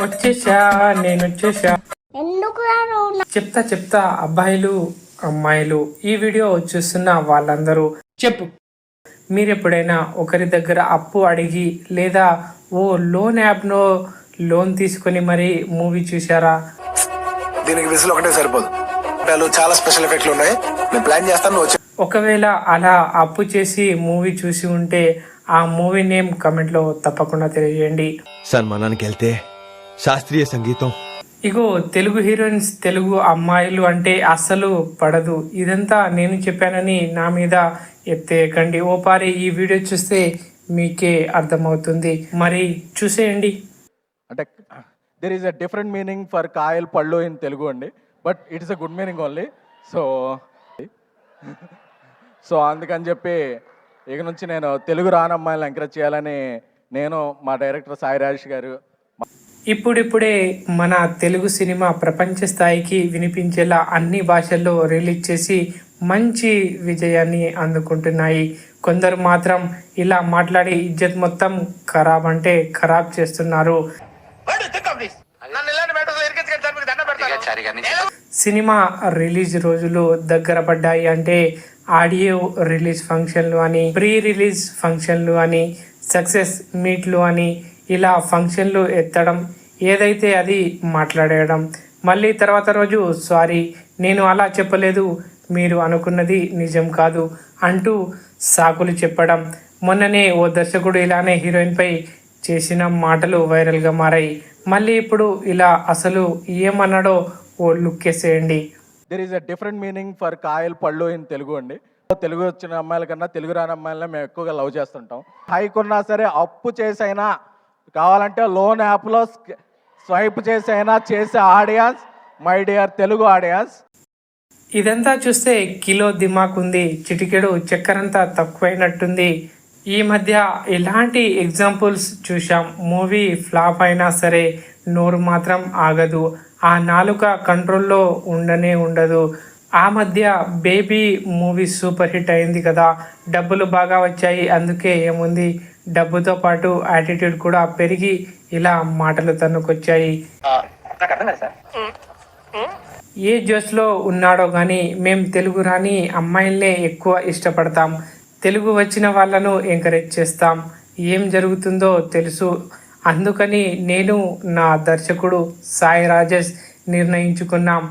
వచ్చేసా నేను వచ్చేసా. చెప్తా అబ్బాయిలు అమ్మాయిలు ఈ వీడియో చూస్తున్న వాళ్ళందరూ చెప్పు, మీరు ఎప్పుడైనా ఒకరి దగ్గర అప్పు అడిగి లేదా ఓ లోన్ యాప్లో లోన్ తీసుకొని మరి మూవీ చూసారా? దీనికి విసులు ఒకటే సరిపోదు, చాలా స్పెషల్ ఎఫెక్ట్లు ఉన్నాయి. నేను ప్లాన్ చేస్తాను. ఒకవేళ అలా అప్పు చేసి మూవీ చూసి ఉంటే ఆ మూవీ నేమ్ కమెంట్లో తప్పకుండా తెలియజేయండి. సన్మానానికి వెళ్తే శాస్త్రీయ సంగీతం. ఇగో తెలుగు హీరోయిన్స్ తెలుగు అమ్మాయిలు అంటే అస్సలు పడదు. ఇదంతా నేను చెప్పానని నా మీద ఎత్తేయకండి. ఓ పారి ఈ వీడియో చూస్తే మీకే అర్థమవుతుంది. మరి చూసేయండి. అంటే there is a different meaning for కాయల్ పళ్ళు ఇన్ తెలుగు అండి, but it is a good meaning only. So అందుకని చెప్పి ఇక నుంచి నేను తెలుగు రాని అమ్మాయిలను ఎంకరేజ్ చేయాలని నేను మా డైరెక్టర్ సాయి రాజేష్ గారు ఇప్పుడిప్పుడే మన తెలుగు సినిమా ప్రపంచ స్థాయికి వినిపించేలా అన్ని భాషల్లో రిలీజ్ చేసి మంచి విజయాన్ని అందుకుంటున్నాయి. కొందరు మాత్రం ఇలా మాట్లాడి ఇజ్జత్ మొత్తం ఖరాబ్ అంటే ఖరాబ్ చేస్తున్నారు. సినిమా రిలీజ్ రోజులు దగ్గర పడ్డాయి అంటే ఆడియో రిలీజ్ ఫంక్షన్లు అని, ప్రీ రిలీజ్ ఫంక్షన్లు అని, సక్సెస్ మీట్లు అని ఇలా ఫంక్షన్లు ఎత్తడం, ఏదైతే అది మాట్లాడేయడం, మళ్ళీ తర్వాత రోజు సారీ నేను అలా చెప్పలేదు, మీరు అనుకున్నది నిజం కాదు అంటూ సాకులు చెప్పడం. మొన్ననే ఓ దర్శకుడు ఇలానే హీరోయిన్పై చేసిన మాటలు వైరల్గా మారాయి. మళ్ళీ ఇప్పుడు ఇలా అసలు ఏమన్నాడో ఓ లుక్ వేసేయండి. There is a different meaning for కాయల్ పళ్ళు ఇన్ తెలుగు అండి. తెలుగు వచ్చిన అమ్మాయిల కన్నా తెలుగు రాని అమ్మాయిలనే మేము ఎక్కువగా లవ్ చేస్తుంటాం. హైకున్నా సరే అప్పు చేసైనా కావాలంటే లోన్ యాప్లో స్వైప్ చేసైనా చేసే audience my dear Telugu audience. ఇదంతా చూస్తే కిలో దిమాక్ ఉంది, చిటికెడు చక్కెరంతా తక్కువైనట్టుంది. ఈ మధ్య ఇలాంటి ఎగ్జాంపుల్స్ చూసాం. మూవీ ఫ్లాప్ అయినా సరే నోరు మాత్రం ఆగదు, ఆ నాలుక కంట్రోల్లో ఉండనే ఉండదు. ఆ మధ్య బేబీ మూవీ సూపర్ హిట్ అయింది కదా, డబ్బులు బాగా వచ్చాయి. అందుకే ఏముంది, డబ్బుతో పాటు యాటిట్యూడ్ కూడా పెరిగి ఇలా మాటలు తన్నుకొచ్చాయి. ఏ జోష్లో ఉన్నాడో కానీ మేం తెలుగు రాని అమ్మాయిలనే ఎక్కువ ఇష్టపడతాం, తెలుగు వచ్చిన వాళ్ళను ఎంకరేజ్ చేస్తాం. ఏం జరుగుతుందో తెలుసు, అందుకని నేను నా దర్శకుడు సాయి రాజేష్ నిర్ణయించుకున్నాం.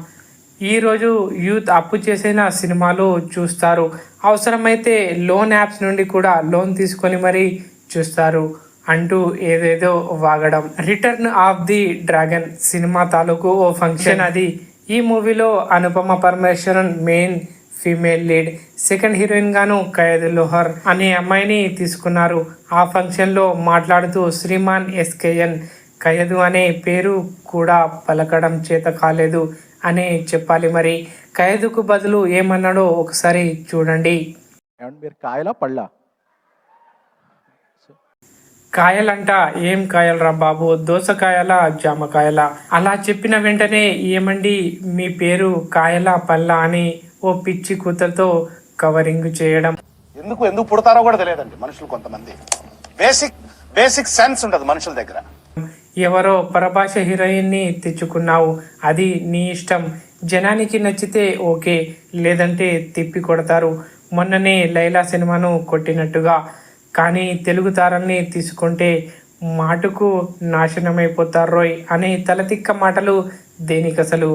ఈరోజు యూత్ అప్పు చేసిన సినిమాలు చూస్తారు, అవసరమైతే లోన్ యాప్స్ నుండి కూడా లోన్ తీసుకొని మరీ చూస్తారు అంటూ ఏదేదో వాగడం. Return of the dragon cinema తాలూకు ఓ ఫంక్షన్ అది. ఈ మూవీలో Anupama Parameswaran main female lead, second heroine గాను ఖైద్ లోహర్ అనే అమ్మాయిని తీసుకున్నారు. ఆ ఫంక్షన్లో మాట్లాడుతూ శ్రీమాన్ ఎస్కేఎన్ ఖైదు అనే పేరు కూడా పలకడం చేత కాలేదు అనే చెప్పాలి. మరి ఖైదుకు బదులు ఏమన్నాడో ఒకసారి చూడండి. కాయలా పళ్ళ కాయలంట, ఏం కాయలరా బాబు, దోసకాయలా జామకాయలా? అలా చెప్పిన వెంటనే ఏమండి మీ పేరు కాయలా పల్లా అని ఓ పిచ్చి కూతలతో కవరింగ్ చేయడం. ఎందుకు పుడతారో కూడా తెలియదండి మనుషులు. కొంతమంది బేసిక్ సెన్స్ ఉండదు మనుషుల దగ్గర. ఎవరో పరభాష హీరోయిన్ ని తెచ్చుకున్నావు, అది నీ ఇష్టం. జనానికి నచ్చితే ఓకే, లేదంటే తిప్పి కొడతారు. మొన్ననే లైలా సినిమాను కొట్టినట్టుగా. కానీ తెలుగు తారల్ని తీసుకుంటే మాటకు నాశనమైపోతారు రోయ్ అనే తలతిక్క మాటలు దేనికసలు?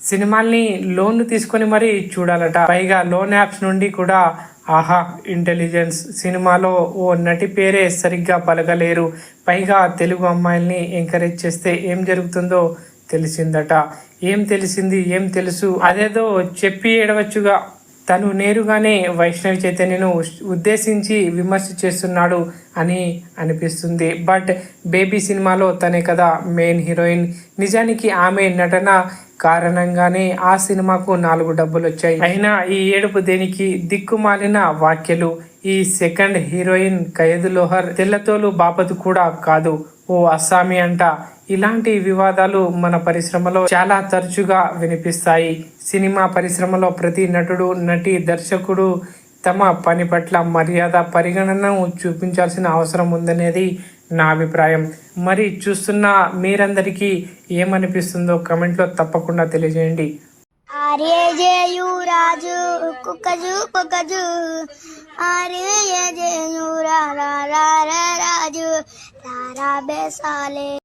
సినిమాల్ని లోన్లు తీసుకొని మరీ చూడాలట, పైగా లోన్ యాప్స్ నుండి కూడా. ఆహా ఇంటెలిజెన్స్. సినిమాలో ఓ నటి పేరే సరిగ్గా పలకలేరు, పైగా తెలుగు అమ్మాయిల్ని ఎంకరేజ్ చేస్తే ఏం జరుగుతుందో తెలిసిందట. ఏం తెలిసింది, ఏం తెలుసు? అదేదో చెప్పి ఏడవచ్చుగా. తను నేరుగానే వైష్ణవి చైతన్యను ఉద్దేశించి విమర్శ చేస్తున్నాడు అని అనిపిస్తుంది. బట్ బేబీ సినిమాలో తనే కదా మెయిన్ హీరోయిన్. నిజానికి ఆమె నటన కారణంగానే ఆ సినిమాకు 4 డబ్బులు వచ్చాయి. అయినా ఈ ఏడుపు దేనికి? దిక్కుమాలిన వ్యాఖ్యలు. ఈ సెకండ్ హీరోయిన్ ఖైద్ లోహర్ తెల్లతోలు బాపతు కూడా కాదు, ఓ అస్సామీ అంట. ఇలాంటి వివాదాలు మన పరిశ్రమలో చాలా తరచుగా వినిపిస్తాయి. సినిమా పరిశ్రమలో ప్రతి నటుడు, నటి, దర్శకుడు తమ పని పట్ల మర్యాద, పరిగణనను చూపించాల్సిన అవసరం ఉందనేది నా అభిప్రాయం. మరి చూస్తున్న మీరందరికీ ఏమనిపిస్తుందో కమెంట్లో తప్పకుండా తెలియజేయండి. ఆర్యజేయు రాజు కుక్కజు కుక్కజు ఆర్యజేయు రాజు రారా బేసాలే.